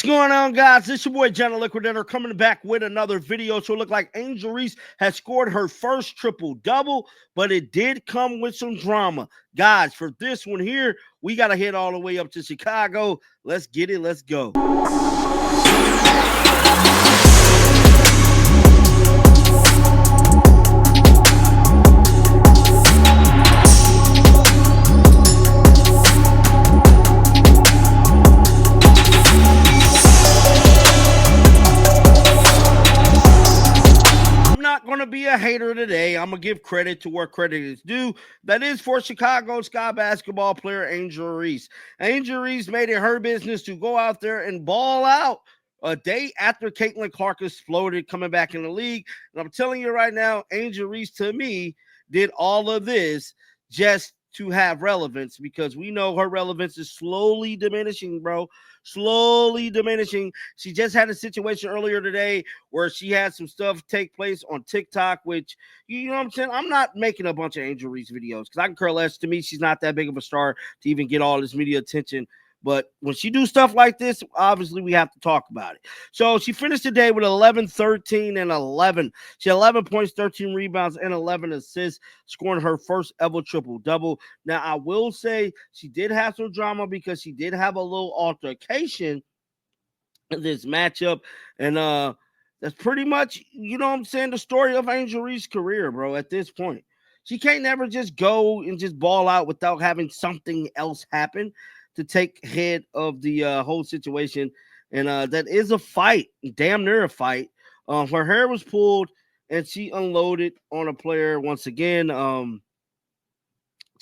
What's going on, guys? It's your boy Jenna Liquidator coming back with another video. So it looked like Angel Reese has scored her first triple-double, but it did come with some drama. Guys, for this one here, we got to head all the way up to Chicago. Let's get it. Let's go. Going to be a hater today. I'm going to give credit to where credit is due. That is for Chicago Sky basketball player Angel Reese. Angel Reese made it her business to go out there and ball out a day after Caitlin Clark exploded coming back in the league. And I'm telling you right now, Angel Reese, to me, did all of this just to have relevance, because we know her relevance is slowly diminishing, bro. Slowly diminishing. She just had a situation earlier today where she had some stuff take place on TikTok, which, you know what I'm saying? I'm not making a bunch of Angel Reese videos because I can care less. To me, she's not that big of a star to even get all this media attention. But when she do stuff like this, obviously we have to talk about it. So she finished the day with 11, 13, and 11. She had 11 points, 13 rebounds, and 11 assists, scoring her first ever triple-double. Now, I will say she did have some drama because she did have a little altercation in this matchup. And that's pretty much, you know what I'm saying, the story of Angel Reese's career, bro, at this point. She can't never just go and just ball out without having something else happen to take head of the whole situation. And that is a fight, damn near a fight. Her hair was pulled and she unloaded on a player once again. To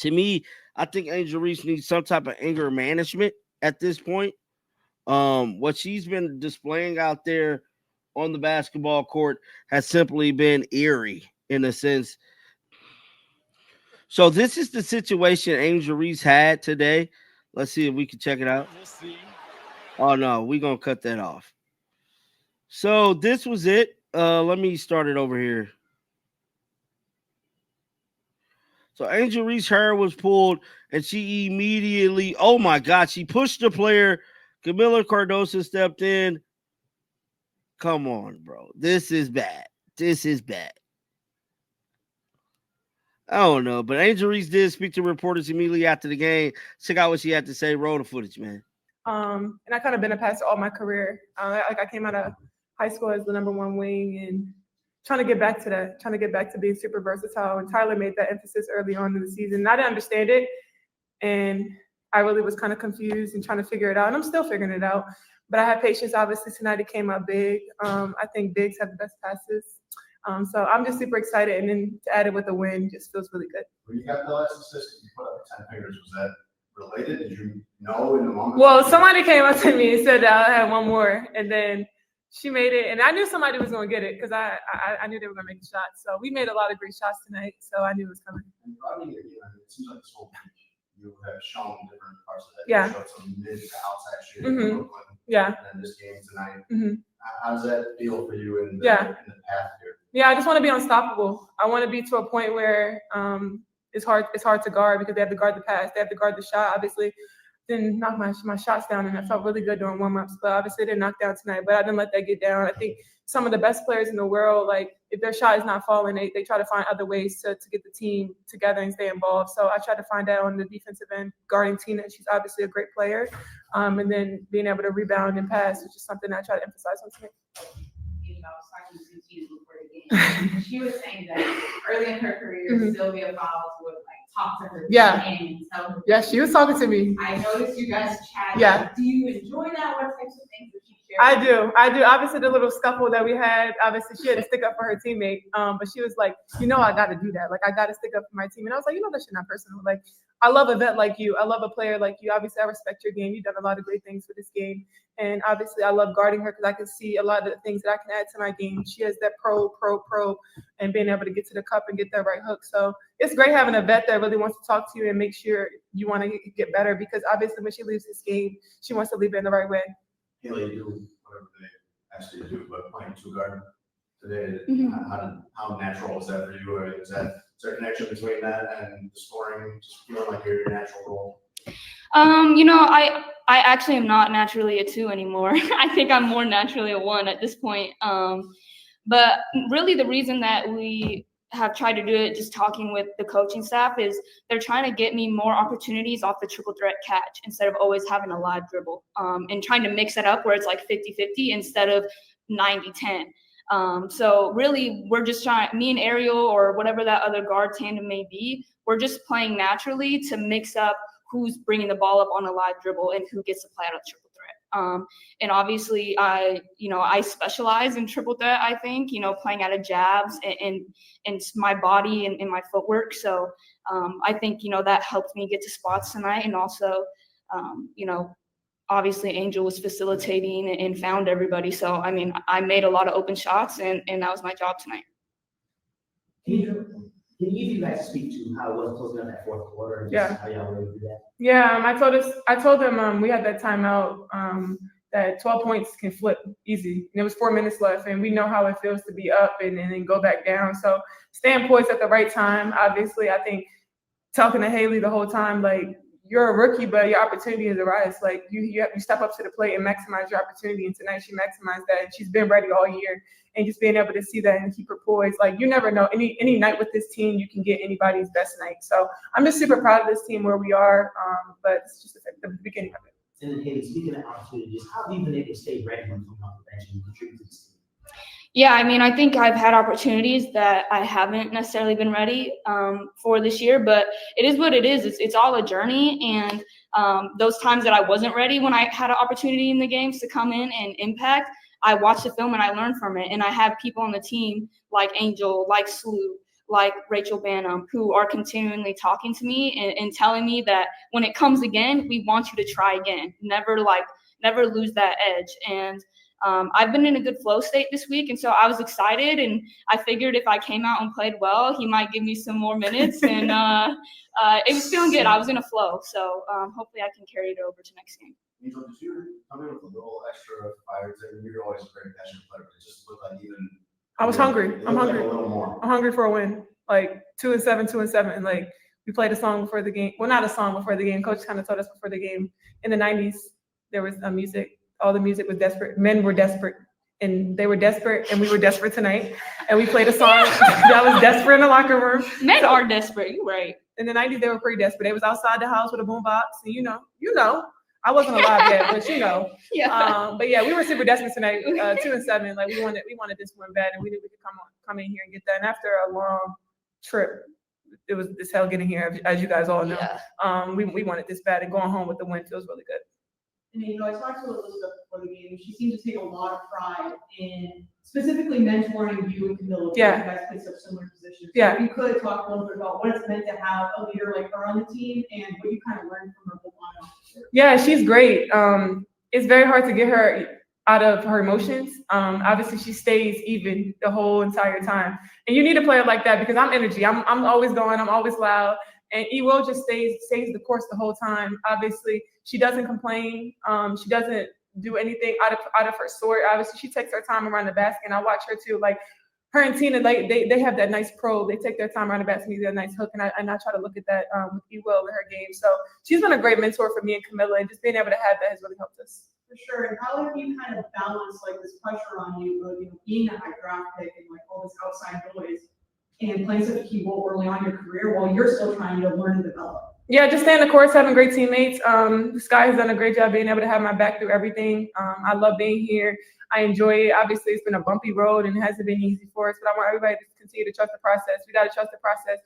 me, I think Angel Reese needs some type of anger management at this point. What she's been displaying out there on the basketball court has simply been eerie in a sense. So this is the situation Angel Reese had today. Let's see if we can check it out. Oh, no, we're going to cut that off. So this was it. Let me start it over here. So Angel Reese's hair was pulled, and she immediately, oh, my God, she pushed the player. Camila Cardoso stepped in. Come on, bro. This is bad. This is bad. I don't know, but Angel Reese did speak to reporters immediately after the game. Check out what she had to say. Roll the footage, man. And I kind of been a passer all my career. I came out of high school as the number one wing and trying to get back to that, trying to get back to being super versatile. And Tyler made that emphasis early on in the season. And I didn't understand it. And I really was kind of confused and trying to figure it out. And I'm still figuring it out. But I had patience. Obviously, tonight it came out big. I think bigs have the best passes. So I'm just super excited. And then to add it with a win just feels really good. When you got the last assist, you put up 10 fingers. Was that related? Did you know in the moment? Well, somebody came up to me and said that I had one more, and then she made it, and I knew somebody was going to get it because I knew they were going to make a shot. So we made a lot of great shots tonight, so I knew it was coming. And running it, it seems like this whole week you have shown different parts of that. Yeah. You showed some mid to outside shooting Mm-hmm. in Brooklyn. Yeah. And this game tonight. Mm-hmm. How does that feel for you in the path here? Yeah, I just want to be unstoppable. I want to be to a point where it's hard to guard because they have to guard the pass, they have to guard the shot. Obviously, didn't knock my shots down, and I felt really good during warm-ups. But obviously, they didn't knock down tonight. But I didn't let that get down. I think some of the best players in the world, like if their shot is not falling, they try to find other ways to get the team together and stay involved. So I tried to find that on the defensive end, guarding Tina. She's obviously a great player, and then being able to rebound and pass is just something I try to emphasize on tonight. She was saying that early in her career, Sylvia Fowles would talk to her. Yeah. Yeah, she was talking to me. I noticed you guys chatting. Yeah. Do you enjoy that? What types of things did she share? I do. Obviously, the little scuffle that we had, obviously, she had to stick up for her teammate. But she was like, I got to do that. Like, I got to stick up for my team. And I was like, that shit not personal. Like, I love a vet like you. I love a player like you. Obviously, I respect your game. You've done a lot of great things for this game. And obviously, I love guarding her because I can see a lot of the things that I can add to my game. She has that pro, and being able to get to the cup and get that right hook. So it's great having a vet that really wants to talk to you and make sure you want to get better because obviously when she leaves this game, she wants to leave it in the right way. Haley, do whatever they asked you to do, but playing two guard today, how natural is that for you? Or is there a connection between that and the scoring, just feeling like your natural role? I actually am not naturally a 2 anymore. I think I'm more naturally a 1 at this point. But really the reason that we have tried to do it, just talking with the coaching staff, is they're trying to get me more opportunities off the triple threat catch instead of always having a live dribble, and trying to mix it up where it's like 50-50 instead of 90-10. So really we're just trying, me and Ariel or whatever that other guard tandem may be, we're just playing naturally to mix up who's bringing the ball up on a live dribble and who gets to play out of triple threat. And obviously I specialize in triple threat, I think, playing out of jabs and my body and my footwork. So I think, that helped me get to spots tonight. And also, obviously Angel was facilitating and found everybody. So, I mean, I made a lot of open shots and that was my job tonight. Can you guys speak to how it was closing up that fourth quarter and just how y'all were able to do that? Yeah, I told them we had that timeout that 12 points can flip easy. And it was 4 minutes left, and we know how it feels to be up and then go back down. So staying poised at the right time. Obviously, I think talking to Haley the whole time, like, you're a rookie, but your opportunity has arisen. Like you step up to the plate and maximize your opportunity. And tonight she maximized that, and she's been ready all year. And just being able to see that and keep her poised, like, you never know, any night with this team, you can get anybody's best night. So I'm just super proud of this team where we are, but it's just the beginning of it. And then Haley, speaking of opportunities, how have you been able to stay ready when coming off the bench and contribute to this team? Yeah, I mean, I think I've had opportunities that I haven't necessarily been ready for this year, but it is what it is. It's all a journey, and those times that I wasn't ready when I had an opportunity in the games to come in and impact, I watched the film and I learned from it. And I have people on the team like Angel, like Slew, like Rachel Banham, who are continually talking to me and telling me that when it comes again, we want you to try again. Never lose that edge. And I've been in a good flow state this week, and so I was excited, and I figured if I came out and played well, he might give me some more minutes, and it was feeling good. I was in a flow, so hopefully I can carry it over to next game. Angel, did you come in with a little extra fire today? You're always a very passionate player, but it just looked like even. I was hungry. I'm hungry. Like a little more. I'm hungry for a win. Like 2-7, and like we played a song before the game. Well, not a song before the game. Coach kind of told us before the game. In the 90s, there was music. All the music was desperate. Men were desperate, and they were desperate, and we were desperate tonight. And we played a song that was desperate in the locker room. Men are desperate. You're right. In the 90s, they were pretty desperate. They was outside the house with a boombox, and you know. I wasn't alive yet, but Yeah. But yeah, we were super desperate tonight. 2-7, like we wanted this one bad, and we knew we could come in here and get that. And after a long trip, it was this hell getting here, as you guys all know. Yeah. We wanted this bad, and going home with the win feels really good. And I talked to Elizabeth before the game. She seemed to take a lot of pride in specifically mentoring you and Camilla. Yeah. You guys play such similar positions. Yeah. So you could talk a little bit about what it's meant to have a leader like her on the team and what you kind of learned from her whole time. Yeah, she's great. It's very hard to get her out of her emotions. Obviously, she stays even the whole entire time. And you need a player like that because I'm energy. I'm always going. I'm always loud. And Ewell just stays the course the whole time. Obviously, she doesn't complain. She doesn't do anything out of her sort. Obviously, she takes her time around the basket, and I watch her too. Like her and Tina, they have that nice probe. They take their time around the basket, and get a nice hook, and I try to look at that with Ewell in her game. So she's been a great mentor for me and Camilla, and just being able to have that has really helped us. For sure. And how have you kind of balanced like this pressure on you of being a high draft pick and like all this outside noise and playing such a key role early on in your career while you're still trying to learn and develop? Yeah, just staying the course, having great teammates. Sky has done a great job being able to have my back through everything. I love being here. I enjoy it. Obviously, it's been a bumpy road and it hasn't been easy for us, but I want everybody to continue to trust the process. We got to trust the process.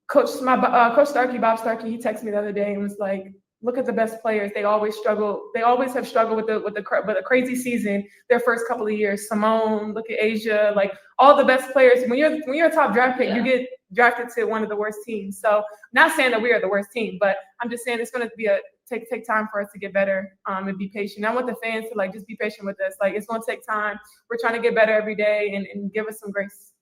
Coach Starkey, Bob Starkey, he texted me the other day and was like, look at the best players. They always struggle. They always have struggled with a crazy season their first couple of years. Simone, look at Asia, like all the best players. When you're a top draft pick, you get drafted to one of the worst teams. So not saying that we are the worst team, but I'm just saying it's going to be take time for us to get better and be patient. I want the fans to just be patient with us. Like it's going to take time. We're trying to get better every day and give us some grace.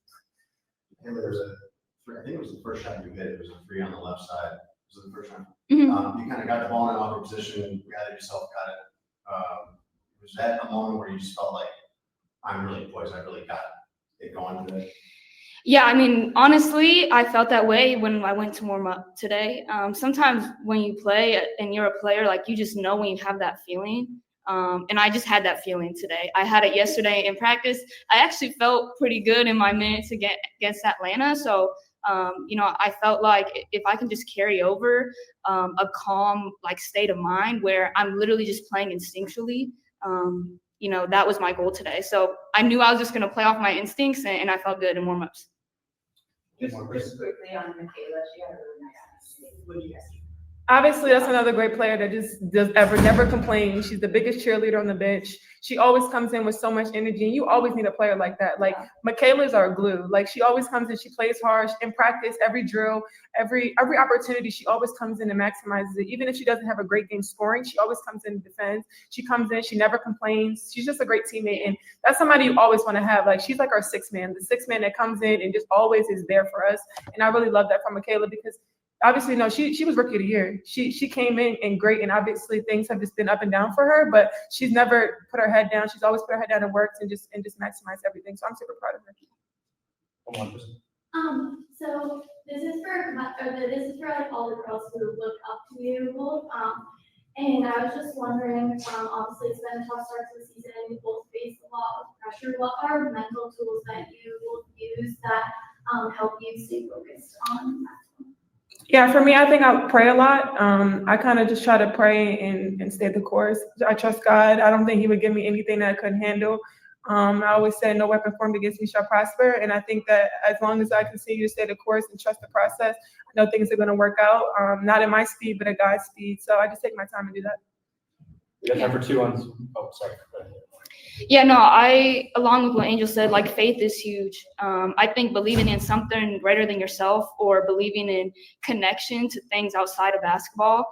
And I think it was the first shot you hit. It was a 3 on the left side. Was it the first time? Mm-hmm. You kind of got the ball in an awkward position. You gathered yourself, got it. Was that a moment where you just felt like, I'm really poised, I really got it going today? Yeah, I mean, honestly, I felt that way when I went to warm up today. Sometimes when you play and you're a player, like you just know when you have that feeling. And I just had that feeling today. I had it yesterday in practice. I actually felt pretty good in my minutes against Atlanta. So, I felt like if I can just carry over a calm, like state of mind where I'm literally just playing instinctually, that was my goal today. So I knew I was just going to play off my instincts, and I felt good in warm-ups. Just quickly on Michaela, she had a really nice. What do you guys think? Obviously, that's another great player that just never complains. She's the biggest cheerleader on the bench. She always comes in with so much energy, and you always need a player like that. Like Michaela's our glue. Like she always comes in, she plays hard in practice, every drill, every opportunity. She always comes in and maximizes it. Even if she doesn't have a great game scoring, she always comes in and defends. She comes in, she never complains. She's just a great teammate, and that's somebody you always want to have. Like she's like our sixth man, the sixth man that comes in and just always is there for us. And I really love that from Michaela because. Obviously, no, she was rookie of the year. She came in and great, and obviously things have just been up and down for her, but she's never put her head down. She's always put her head down and worked and just maximized everything. So I'm super proud of her. So this is for like all the girls who look up to you both. And I was just wondering, obviously it's been a tough start to the season. You both face a lot of pressure. What are mental tools that you both use that help you stay focused on that? Yeah, for me, I think I pray a lot. I kind of just try to pray and stay the course. I trust God. I don't think He would give me anything that I couldn't handle. I always said, no weapon formed against me shall prosper. And I think that as long as I continue to stay the course and trust the process, I know things are going to work out. Not at my speed, but at God's speed. So I just take my time and do that. We got time for 2 on. Oh, sorry. Go ahead. Yeah, no, I, along with what Angel said, like faith is huge. I think believing in something greater than yourself or believing in connection to things outside of basketball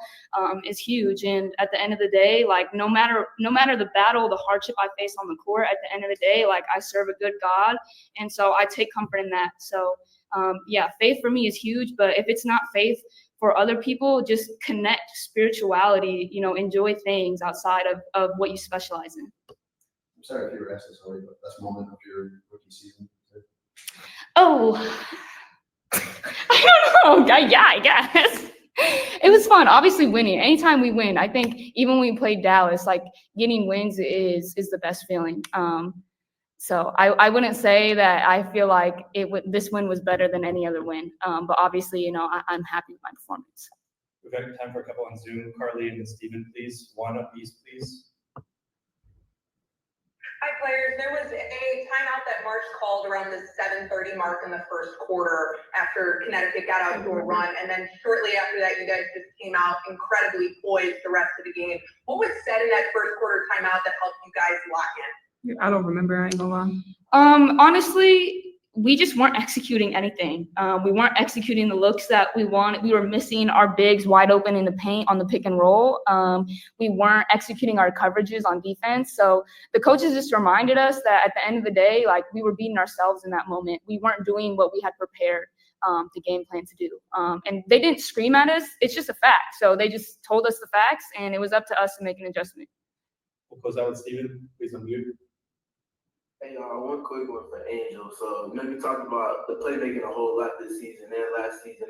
is huge. And at the end of the day, like no matter the battle, the hardship I face on the court, at the end of the day, like I serve a good God. And so I take comfort in that. So yeah, faith for me is huge. But if it's not faith for other people, just connect spirituality, enjoy things outside of what you specialize in. I'm sorry if you were asked this already, but that's moment of your rookie season. Oh, I don't know. Yeah, I guess. It was fun. Obviously winning. Anytime we win, I think even when we played Dallas, like getting wins is the best feeling. So I wouldn't say that I feel like this win was better than any other win. But obviously, I'm happy with my performance. We've got time for a couple on Zoom. Carly and Steven, please. One apiece, please. Hi, players. There was a timeout that March called around the 7:30 mark in the first quarter after Connecticut got out to a run. And then shortly after that, you guys just came out incredibly poised the rest of the game. What was said in that first quarter timeout that helped you guys lock in? I don't remember. I ain't gonna lie. Honestly, we just weren't executing anything. We weren't executing the looks that we wanted. We were missing our bigs wide open in the paint on the pick and roll. We weren't executing our coverages on defense. So the coaches just reminded us that at the end of the day, like we were beating ourselves in that moment. We weren't doing what we had prepared the game plan to do. And they didn't scream at us. It's just a fact. So they just told us the facts, and it was up to us to make an adjustment. We'll close out with Steven. Please unmute. Hey, one quick one for Angel. So, you talked about the playmaking a whole lot this season and last season.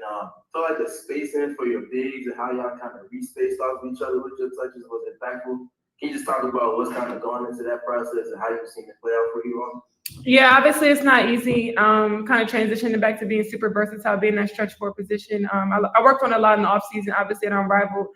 Feel like the spacing for your bigs and how y'all kind of re-spaced off each other with your touches was impactful. Can you just talk about what's kind of going into that process and how you've seen it play out for you all? Yeah, obviously it's not easy. Kind of transitioning back to being super versatile, being in that stretch forward position. I worked on a lot in the offseason, obviously, at Unrivaled.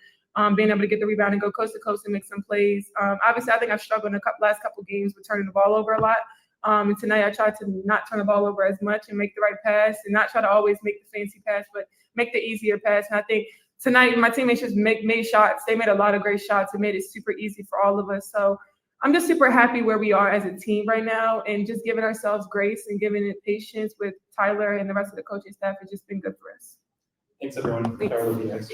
Being able to get the rebound and go coast to coast and make some plays. Obviously, I think I've struggled in the last couple games with turning the ball over a lot. And tonight I tried to not turn the ball over as much and make the right pass and not try to always make the fancy pass, but make the easier pass. And I think tonight my teammates just made shots. They made a lot of great shots and made it super easy for all of us. So I'm just super happy where we are as a team right now and just giving ourselves grace and giving it patience with Tyler and the rest of the coaching staff has just been good for us. Thanks, everyone. Thanks. Carly, next.